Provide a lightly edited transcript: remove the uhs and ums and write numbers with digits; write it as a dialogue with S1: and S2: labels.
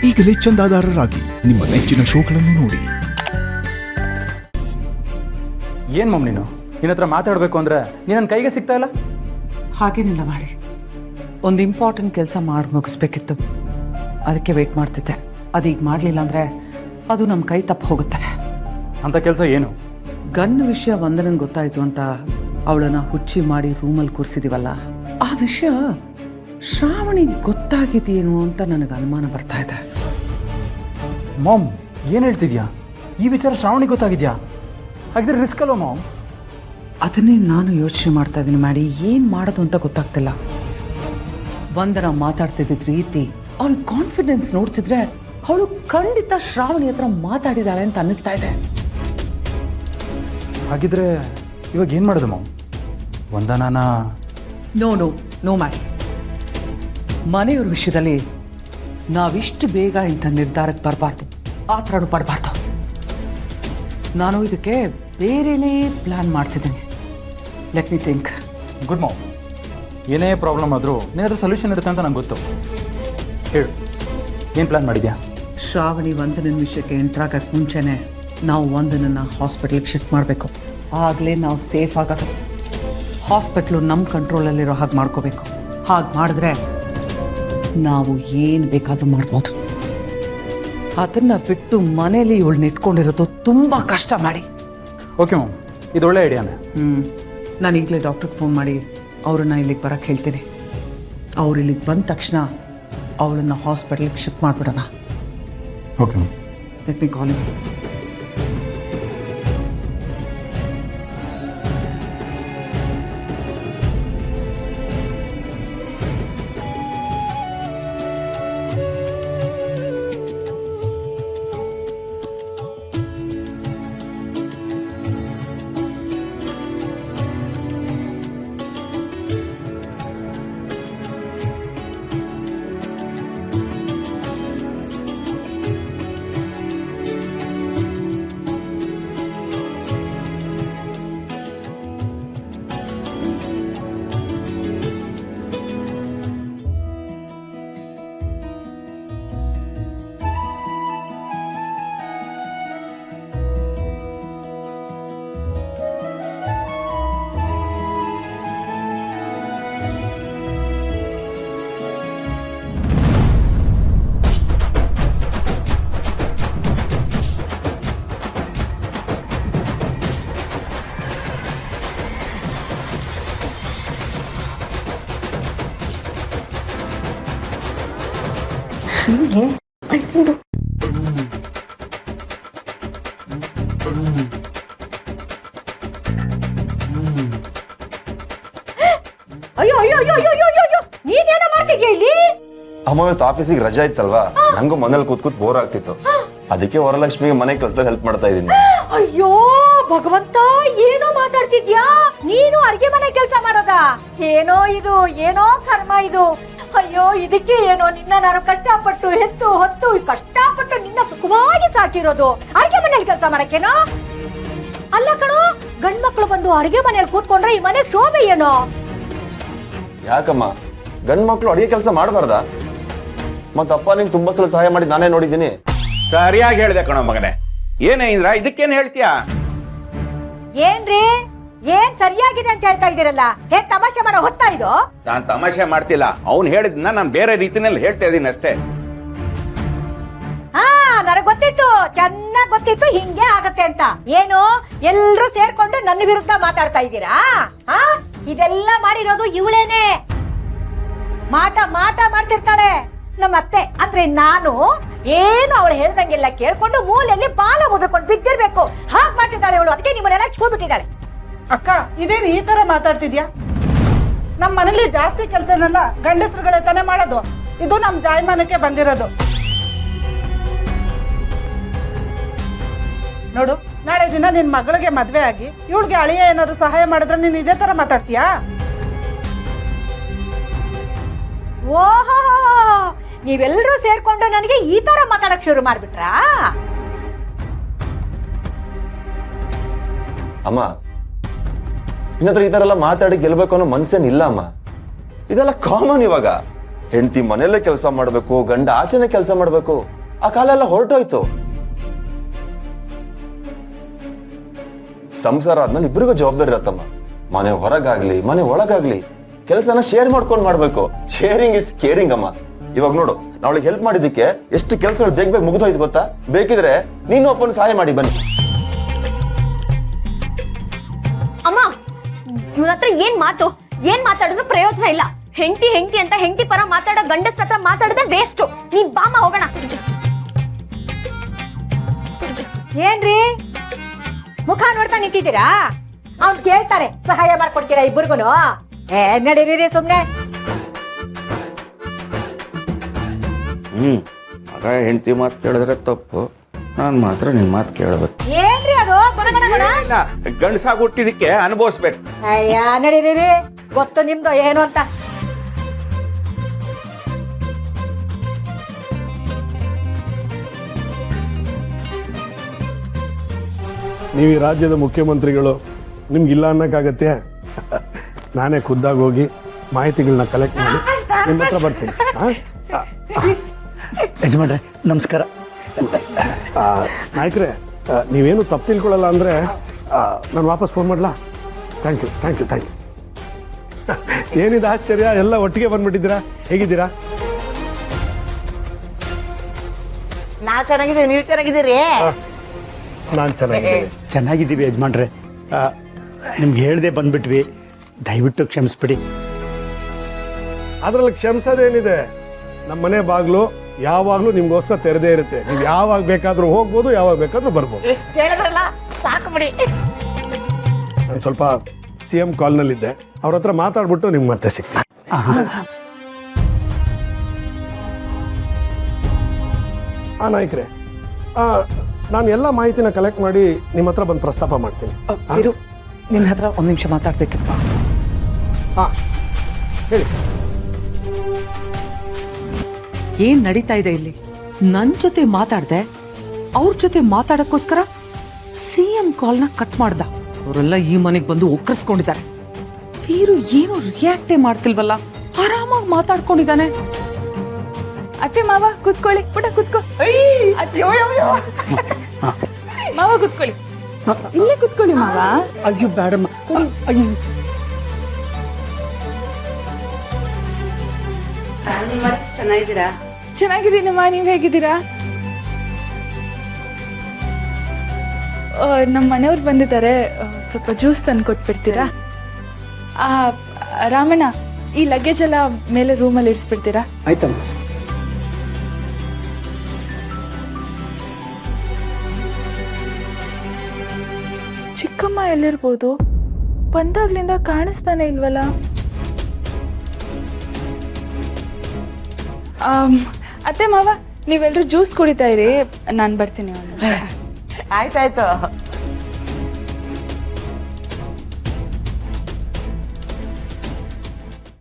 S1: ಈಗಲೇ ಚಂದಾದಾರರಾಗಿ ನಿಮ್ಮ ನೆಚ್ಚಿನ ಶೋಗಳನ್ನು ನೋಡಿ.
S2: ಏನು ಮಮ್ ನೀನು ನಿನ್ನ ಹತ್ರ ಮಾತಾಡಬೇಕು ಅಂದರೆ ನೀನು ನನ್ನ ಕೈಗೆ ಸಿಗ್ತಾ ಇಲ್ಲ.
S3: ಹಾಗೇನಿಲ್ಲ ಮಾಡಿ, ಒಂದು ಇಂಪಾರ್ಟೆಂಟ್ ಕೆಲಸ ಮಾಡಿ ಮುಗಿಸ್ಬೇಕಿತ್ತು, ಅದಕ್ಕೆ ವೆಯ್ಟ್ ಮಾಡ್ತಿದ್ದೆ. ಅದೀಗ ಮಾಡಲಿಲ್ಲ ಅಂದರೆ ಅದು ನಮ್ಮ ಕೈ ತಪ್ಪು ಹೋಗುತ್ತೆ.
S2: ಅಂಥ ಕೆಲಸ ಏನು?
S3: ಗನ್ ವಿಷಯ ವಂದನಂಗೆ ಗೊತ್ತಾಯಿತು ಅಂತ ಅವಳನ್ನು ಹುಚ್ಚಿ ಮಾಡಿ ರೂಮಲ್ಲಿ ಕೂರಿಸಿದೀವಲ್ಲ, ಆ ವಿಷಯ ಶ್ರಾವಣಿಗೆ ಗೊತ್ತಾಗಿದೆಯೇನು ಅಂತ ನನಗೆ ಅನುಮಾನ ಬರ್ತಾ ಇದೆ.
S2: ಮಾಮ್ ಏನು ಹೇಳ್ತಿದ್ಯಾ? ಈ ವಿಚಾರ ಶ್ರಾವಣಿಗೆ ಗೊತ್ತಾಗಿದ್ಯಾ? ಹಾಗಿದ್ರೆ ರಿಸ್ಕ್ ಅಲ್ವ ಮಾಮ್?
S3: ಅದನ್ನೇ ನಾನು ಯೋಚನೆ ಮಾಡ್ತಾ ಇದ್ದೀನಿ ಮಾಡಿ, ಏನು ಮಾಡೋದು ಅಂತ ಗೊತ್ತಾಗ್ತಿಲ್ಲ. ವಂದನ ಮಾತಾಡ್ತಿದ್ದ ರೀತಿ, ಅವಳ ಕಾನ್ಫಿಡೆನ್ಸ್ ನೋಡ್ತಿದ್ರೆ ಅವಳು ಖಂಡಿತ ಶ್ರಾವಣಿ ಹತ್ರ ಮಾತಾಡಿದಾಳೆ ಅಂತ ಅನ್ನಿಸ್ತಾ ಇದೆ.
S2: ಹಾಗಿದ್ರೆ ಇವಾಗ ಏನು ಮಾಡೋದು ಮಾಮ್? ವಂದನಾನ
S3: ನೋ ಮಾಡಿ, ಮನೆಯವ್ರ ವಿಷಯದಲ್ಲಿ ನಾವಿಷ್ಟು ಬೇಗ ಇಂಥ ನಿರ್ಧಾರಕ್ಕೆ ಬರಬಾರ್ದು, ಆ ಥರನೂ ಪಡಬಾರ್ದು. ನಾನು ಇದಕ್ಕೆ ಬೇರೆನೇ ಪ್ಲ್ಯಾನ್ ಮಾಡ್ತಿದ್ದೀನಿ. Let me think.
S2: Good mom. ಏನೇ ಪ್ರಾಬ್ಲಮ್ ಆದರೂ ನಿನ್ನ ಹತ್ರ ಸೊಲ್ಯೂಷನ್ ಇರುತ್ತೆ ಅಂತ ನಂಗೆ ಗೊತ್ತು. ಹೇಳು, ಏನು ಪ್ಲ್ಯಾನ್ ಮಾಡಿದ್ಯಾ?
S3: ಶ್ರಾವಣಿ ವಂದನನ ವಿಷಯಕ್ಕೆ ಎಂಟ್ರಾಗಕ್ಕೆ ಮುಂಚೆನೇ ನಾವು ವಂದನನ್ನು ಹಾಸ್ಪಿಟ್ಲಿಗೆ ಶಿಫ್ಟ್ ಮಾಡಬೇಕು. ಆಗಲೇ ನಾವು ಸೇಫ್ ಆಗೋದು. ಹಾಸ್ಪಿಟ್ಲು ನಮ್ಮ ಕಂಟ್ರೋಲಲ್ಲಿರೋ ಹಾಗೆ ಮಾಡ್ಕೋಬೇಕು. ಹಾಗೆ ಮಾಡಿದ್ರೆ ನಾವು ಏನು ಬೇಕಾದರೂ ಮಾಡ್ಬೋದು. ಅದನ್ನು ಬಿಟ್ಟು ಮನೇಲಿ ಇವಳನ್ನ ಇಟ್ಕೊಂಡಿರೋದು ತುಂಬ ಕಷ್ಟ ಮಾಡಿ.
S2: ಓಕೆ ಮ್ಯಾಮ್, ಇದು ಒಳ್ಳೆ ಐಡಿಯಾನೇ.
S3: ನಾನು ಈಗಲೇ ಡಾಕ್ಟ್ರಿಗೆ ಫೋನ್ ಮಾಡಿ ಅವ್ರನ್ನ ಇಲ್ಲಿಗೆ ಬರೋಕ್ಕೆ ಹೇಳ್ತೀನಿ. ಅವ್ರು ಇಲ್ಲಿಗೆ ಬಂದ ತಕ್ಷಣ ಅವಳನ್ನು ಹಾಸ್ಪಿಟ್ಲಿಗೆ ಶಿಫ್ಟ್ ಮಾಡಿಬಿಡೋಣ.
S2: Okay ma'am.
S3: Let me call you.
S4: ಅಯ್ಯೋ ಅಯ್ಯೋ ಅಯ್ಯೋ ಅಯ್ಯೋ ಅಯ್ಯೋ, ನೀನೇನ ಮಾಡ್ತಿದ್ಯಾ ಇಲ್ಲಿ?
S5: ಅಮ್ಮ ಇವತ್ತು ಆಫೀಸಿಗೆ ರಜಾ ಇತ್ತಲ್ವಾ, ನಂಗೂ ಮನೇಲಿ ಕೂತ್ ಬೋರ್ ಆಗ್ತಿತ್ತು. ಅದಕ್ಕೆ ವರಲಕ್ಷ್ಮಿಗೆ ಮನೆ ಕೆಲಸದಲ್ಲಿ ಹೆಲ್ಪ್ ಮಾಡ್ತಾ ಇದ್ದೀನಿ.
S4: ಅಯ್ಯೋ ಭಗವಂತ, ಏನೋ ಮಾತಾಡ್ತಿದ್ಯಾ ನೀನು? ಅಡ್ಗೆ ಮನೆ ಕೆಲಸ ಮಾಡೋದಾ? ಏನೋ ಇದು, ಏನೋ ಕರ್ಮ ಇದು. ಅಯ್ಯೋ ಇದಕ್ಕೆ ಏನೋ ನಿನ್ನ ನಾನು ಕಷ್ಟಪಟ್ಟು ಹೆತ್ತು ಹೊತ್ತು ಕಷ್ಟಪಟ್ಟು ನಿನ್ನ ಸುಖವಾಗಿ ಸಾಕಿರೋದು, ಅಡ್ಗೆ ಮನೇಲಿ ಕೆಲಸ ಮಾಡಕ್ಕೇನೋ? ಅಲ್ಲ ಕಣೋ, ಗಂಡ್ ಮಕ್ಳು ಬಂದು ಅಡ್ಗೆ ಮನೇಲಿ ಕೂತ್ಕೊಂಡ್ರೆ ಈ ಮನೆಗೆ ಶೋಭೆ ಏನೋ?
S5: ಯಾಕಮ್ಮ ಗಂಡ್ ಮಕ್ಳು ಅಡಿಗೆ ಕೆಲಸ ಮಾಡಬಾರ್ದಾ? ಮತ್ತಪ್ಪ ನಿಂಗೆ ತುಂಬಾ ಸಲ ಸಹಾಯ ಮಾಡಿ ನಾನೇ ನೋಡಿದ್ದೀನಿ.
S6: ಸರಿಯಾಗಿ ಹೇಳ್ದೆ ಕಣೋ ಮಗನೇ. ಏನೇ ಇಂದ್ರ, ಇದಕ್ಕೇನು ಹೇಳ್ತೀಯಾ?
S4: ಏನ್ರಿ, ಏನ್ ಸರಿಯಾಗಿದೆ ಅಂತ ಹೇಳ್ತಾ ಇದೀರಲ್ಲ? ಹೇಗ್ ತಮಾಷೆ ಮಾಡೋ ಹೊತ್ತಾ ಇದು?
S6: ನಾನ್ ತಮಾಷೆ ಮಾಡ್ತಿಲ್ಲ, ಅವ್ನು ಹೇಳಿದ್ನ ನಾನು ಬೇರೆ ರೀತಿನಲ್ಲಿ ಹೇಳ್ತಾ ಇದೀನಿ ಅಷ್ಟೇ.
S4: ಹಾ, ನನಗ್ ಗೊತ್ತಿತ್ತು, ಚೆನ್ನಾಗ್ ಗೊತ್ತಿತ್ತು ಹಿಂಗೆ ಆಗತ್ತೆ ಅಂತ. ಏನು ಎಲ್ರು ಸೇರ್ಕೊಂಡು ನನ್ನ ವಿರುದ್ಧ ಮಾತಾಡ್ತಾ ಇದ್ದೀರಾ? ಹಾ, ಇದೆಲ್ಲ ಮಾಡಿರೋದು ಇವಳೇನೆ. ಮಾಟ ಮಾಟ ಮಾಡ್ತಿರ್ತಾಳೆ ನಮ್ಮ ಅತ್ತೆ. ಅಂದ್ರೆ ನಾನು ಏನು ಅವಳು ಹೇಳ್ದಂಗೆಲ್ಲ ಕೇಳ್ಕೊಂಡು ಮೂಲೆಯಲ್ಲಿ ಬಾಲ ಮುದ್ರಕೊಂಡು ಬಿದ್ದಿರ್ಬೇಕು, ಹಾಗೆ ಮಾಡ್ತಿದ್ದಾಳೆ ಇವಳು. ಅದಕ್ಕೆ ನಿಮ್ಮನ್ನೆಲ್ಲ ಬಿಟ್ಟಿದ್ದಾಳೆ.
S7: ಅಕ್ಕ, ಇದೇನು ಈ ತರ ಮಾತಾಡ್ತಿದ್ಯಾ? ನಮ್ಮ ಮನೇಲಿ ಜಾಸ್ತಿ ಕೆಲಸನೆಲ್ಲ ಗಂಡಸರುಗಳೇ ತಾನೇ ಮಾಡೋದು. ಇದು ನಮ್ ಜಾಯಮಾನಕ್ಕೆ ಬಂದಿರೋದು. ನೋಡು, ನಾಳೆ ದಿನ ನಿನ್ ಮಗಳಿಗೆ ಮದ್ವೆ ಆಗಿ ಇವಳಿಗೆ ಅಳಿಯ ಏನಾದ್ರು ಸಹಾಯ ಮಾಡಿದ್ರೆ ನೀನ್ ಇದೇ ತರ ಮಾತಾಡ್ತೀಯಾ?
S4: ಓಹೋ, ನೀವೆಲ್ಲರೂ ಸೇರ್ಕೊಂಡು ನನಗೆ ಈ ತರ ಮಾತಾಡಕ್ ಶುರು ಮಾಡ್ಬಿಟ್ರಾ?
S5: ಅಮ್ಮ, ಇನ್ನತ್ರ ಈ ತರ ಎಲ್ಲ ಮಾತಾಡಿ ಗೆಲ್ಬೇಕು ಅನ್ನೋ ಮನ್ಸೇನಿಲ್ಲ ಅಮ್ಮ. ಇದೆಲ್ಲ ಕಾಮನ್ ಇವಾಗ. ಹೆಂಡತಿ ಮನೆಯಲ್ಲೇ ಕೆಲಸ ಮಾಡ್ಬೇಕು, ಗಂಡ ಆಚೆನೆ ಕೆಲಸ ಮಾಡ್ಬೇಕು. ಆ ಕಾಲ ಎಲ್ಲ ಹೊರಟೋಯ್ತು. ಸಂಸಾರ ಆದ್ಮೇಲೆ ಇಬ್ಬರಿಗೂ ಜವಾಬ್ದಾರಿ ಇರತ್ತಮ್ಮ. ಮನೆ ಹೊರಗಾಗ್ಲಿ ಮನೆ ಒಳಗಾಗ್ಲಿ ಕೆಲಸನ ಶೇರ್ ಮಾಡ್ಕೊಂಡು ಮಾಡ್ಬೇಕು. ಶೇರಿಂಗ್ ಇಸ್ ಕೇರಿಂಗ್ ಅಮ್ಮ. ಇವಾಗ ನೋಡು, ನಾವಳಿಗೆ ಹೆಲ್ಪ್ ಮಾಡಿದ್ದಕ್ಕೆ ಎಷ್ಟು ಕೆಲಸಗಳು ಬೇಗ ಬೇಗ ಮುಗಿದೋಯ್ತು ಗೊತ್ತಾ? ಬೇಕಿದ್ರೆ ನೀನು ಅಪ್ಪನ ಸಹಾಯ ಮಾಡಿ ಬನ್ನಿ.
S8: ಅಮ್ಮ, ಇವ್ರ ಹತ್ರ ಏನ್ ಮಾತಾಡಿದ್ರು ಪ್ರಯೋಜನ ಇಲ್ಲ. ಹೆಂಡತಿ ಅಂತ ಹೆಂಡತಿ ಪರ ಮಾತಾಡೋ ಗಂಡಸ್ ಹತ್ರ ಮಾತಾಡದೆ ವೇಸ್ಟ್. ನೀನ್ ಬಾಮ ಹೋಗೋಣ.
S4: ಏನ್ರಿ ಮುಖ ನೋಡ್ತಾ ನಿಂತಿದ್ದೀರಾ? ಅವ್ನ್ ಕೇಳ್ತಾರೆ, ಸಹಾಯ ಮಾಡ್ಕೊಡ್ತೀರಾ ಇಬ್ಬರಿಗೂನು? ನಡೀರಿ ಸುಮ್ನೆ.
S6: ಮಗ ಹೆಂಡತಿ ಮಾತು ಕೇಳಿದ್ರೆ ತಪ್ಪು, ನಾನು ಮಾತ್ರ ನಿನ್ ಮಾತು ಕೇಳಬೇಕು.
S4: ಏನ್ರಿ ಅದು
S6: ಗಂಡಸಾಗಿ ಹುಟ್ಟಿದಕ್ಕೆ ಅನುಭವಿಸ್ಬೇಕು.
S4: ಅಯ್ಯ ನಡೀರಿ, ಗೊತ್ತು ನಿಮ್ದು ಏನು ಅಂತ.
S9: ನೀವು ಈ ರಾಜ್ಯದ ಮುಖ್ಯಮಂತ್ರಿಗಳು, ನಿಮ್ಗಿಲ್ಲ ಅನ್ನಕ್ಕಾಗತ್ತೆ? ನಾನೇ ಖುದ್ದಾಗಿ ಹೋಗಿ ಮಾಹಿತಿಗಳನ್ನ ಕಲೆಕ್ಟ್ ಮಾಡಿ ನಿಮ್ಮ ಹತ್ರ ಬರ್ತೀನಿ.
S10: ಯಜಮಾನ್ರೆ ನಮಸ್ಕಾರ.
S9: ನಾಯಕರೇ, ನೀವೇನು ತಪ್ಪು ತಿಳ್ಕೊಳ್ಳಲ್ಲ ಅಂದರೆ ನಾನು ವಾಪಸ್ ಫೋನ್ ಮಾಡಲಾ? Thank you. ಏನಿದೆ ಆಶ್ಚರ್ಯ, ಎಲ್ಲ ಒಟ್ಟಿಗೆ ಬಂದ್ಬಿಟ್ಟಿದ್ದೀರಾ? ಹೇಗಿದ್ದೀರಾ?
S7: ನಾ ಚೆನ್ನಾಗಿದ್ದೀವಿ, ನೀವು ಚೆನ್ನಾಗಿದ್ದೀರಿ?
S9: ನಾನು
S10: ಚೆನ್ನಾಗಿದ್ದೀವಿ ಯಜಮಾನ್ರೆ. ನಿಮ್ಗೆ ಹೇಳ್ದೆ ಬಂದ್ಬಿಟ್ವಿ, ದಯವಿಟ್ಟು ಕ್ಷಮಿಸ್ಬಿಡಿ.
S9: ಅದರಲ್ಲಿ ಕ್ಷಮಿಸೋದೇನಿದೆ? ನಮ್ಮ ಮನೆ ಬಾಗಿಲು ಯಾವಾಗಲೂ ನಿಮ್ಗೋಸ್ಕರ ತೆರೆದೇ ಇರುತ್ತೆ. ನೀವು ಯಾವಾಗ ಬೇಕಾದರೂ ಹೋಗ್ಬೋದು, ಯಾವಾಗ ಬೇಕಾದರೂ ಬರ್ಬೋದು.
S7: ಎಷ್ಟು ಹೇಳಿದ್ರಲ್ಲ, ಸಾಕು ಬಿಡಿ.
S9: ನಾನು ಸ್ವಲ್ಪ CM ಕಾಲ್ನಲ್ಲಿದ್ದೆ, ಅವ್ರ ಹತ್ರ ಮಾತಾಡ್ಬಿಟ್ಟು ನಿಮ್ಗೆ ಮತ್ತೆ ಸಿಗ್ತೀನಿ. ನಾಯಕರೇ, ನಾನು ಎಲ್ಲ ಮಾಹಿತಿನ ಕಲೆಕ್ಟ್ ಮಾಡಿ ನಿಮ್ಮ ಹತ್ರ ಬಂದು ಪ್ರಸ್ತಾಪ ಮಾಡ್ತೀನಿ.
S3: ನಿನ್ನ ಹತ್ರ ಒಂದು ನಿಮಿಷ ಮಾತಾಡ್ಬೇಕಪ್ಪ.
S9: ಹೇಳಿ.
S3: ಏನ್ ನಡೀತಾ ಇದೆ ಇಲ್ಲಿ? ನನ್ ಜೊತೆ ಮಾತಾಡ್ದೆ, ಅವ್ರ ಜೊತೆ ಮಾತಾಡಕ್ಕೋಸ್ಕರ CM ಕಾಲ್ನ ಕಟ್ ಮಾಡ್ದ. ಅವರೆಲ್ಲ ಈ ಮನೆಗೆ ಬಂದು ಒಕ್ಕರ್ಸ್ಕೊಂಡಿದ್ದಾರೆ. ವೀರು ಏನು ರಿಯಾಕ್ಟೇ ಮಾಡ್ತಿಲ್ವಲ್ಲ, ಆರಾಮಾಗಿ ಮಾತಾಡ್ಕೊಂಡಿದ್ದಾನೆ.
S8: ಅತ್ತೆ ಮಾವ ಕೂತ್ಕೊಳ್ಳಿ, ಪುಟ ಕೂತ್ಕೋ. ಮಾವ ಕೂತ್ಕೊಳ್ಳಿ, ಇಲ್ಲೇ ಕೂತ್ಕೊಳ್ಳಿ ಮಾವ.
S10: ಅಯ್ಯೋ ಬೇಡಮ್ಮ. ಅಯ್ಯೋ
S8: ಚೆನ್ನಾಗಿದ್ದೀನಮ್ಮ, ನೀವ್ ಹೇಗಿದ್ದೀರಾ? ನಮ್ಮ ಮನೆಯವ್ರು ಬಂದಿದ್ದಾರೆ, ಸ್ವಲ್ಪ ಜ್ಯೂಸ್ ತಂದು ಕೊಟ್ಬಿಡ್ತೀರಾ? ರಾಮಣ್ಣ, ಈ ಲಗೇಜ್ ಎಲ್ಲ ಮೇಲೆ ರೂಮಲ್ಲಿ ಇರಿಸ್ಬಿಡ್ತೀರಾ?
S10: ಆಯ್ತಮ್ಮ.
S8: ಚಿಕ್ಕಮ್ಮ ಎಲ್ಲಿರ್ಬೋದು? ಬಂದಾಗ್ಲಿಂದ ಕಾಣಿಸ್ತಾನೆ ಇಲ್ವಲ್ಲ. ಅತ್ತೆ ಮಾವ, ನೀವೆಲ್ಲರೂ ಜ್ಯೂಸ್ ಕುಡಿತಾ ಇರಿ, ನಾನು ಬರ್ತೀನಿ.
S7: ಆಯ್ತಾಯ್ತು.